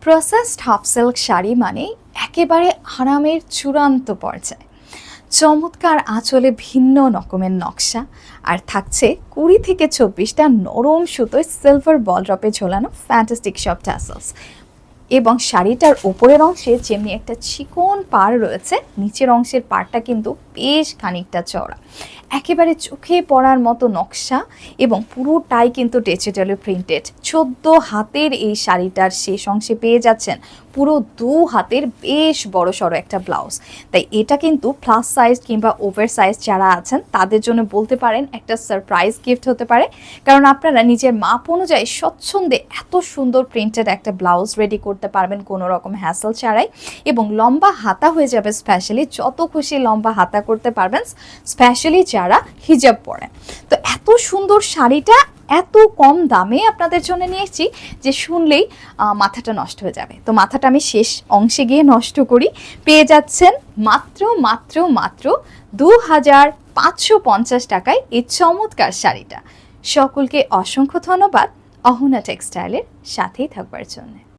Processed half silk sari মানে একেবারে আরামের চূড়ান্ত পর্যায়ে। চমৎকার আঁচলে ভিন্ন রকমের নকশা, আর থাকছে 20 থেকে 24টা নরম সুতোয় সিলভার বল ড্রপে ঝোলানো ফ্যান্টাস্টিক সব টাসেলস। এবং শাড়িটার ওপরের অংশে যেমনি একটা চিকন পাড় রয়েছে, নিচের অংশের পাড়টা কিন্তু বেশ খানিকটা চওড়া। একেবারে চোখে পড়ার মতো নকশা এবং পুরোটাই কিন্তু ডিজিটালি প্রিন্টেড। 14 হাতের এই শাড়িটার শেষ অংশে পেয়ে যাচ্ছেন পুরো 2 হাতের বেশ বড় সড়ো একটা ব্লাউজ। তাই এটা কিন্তু প্লাস সাইজ কিংবা ওভার সাইজ যারা আছেন তাদের জন্য বলতে পারেন একটা সারপ্রাইজ গিফট হতে পারে, কারণ আপনারা নিজের মাপ অনুযায়ী স্বচ্ছন্দে এত সুন্দর প্রিন্টেড একটা ব্লাউজ রেডি করতে পারবেন কোনো রকম হ্যাসেল ছাড়াই। এবং লম্বা হাতা হয়ে যাবে, স্পেশালি যত খুশি লম্বা হাতা করতে পারবেন, স্পেশালি যারা হিজাব পরেন। তো এত সুন্দর শাড়িটা এত কম দামে আপনাদের জন্য নিয়ে এসেছি যে শুনলেই মাথাটা নষ্ট হয়ে যাবে। তো মাথাটা আমি শেষ অংশে গিয়ে নষ্ট করি। পেয়ে যাচ্ছেন মাত্র মাত্র মাত্র 2550 টাকায় এই চমৎকার শাড়িটা। সকলকে অসংখ্য ধন্যবাদ অহনা টেক্সটাইলের সাথেই থাকবার জন্য।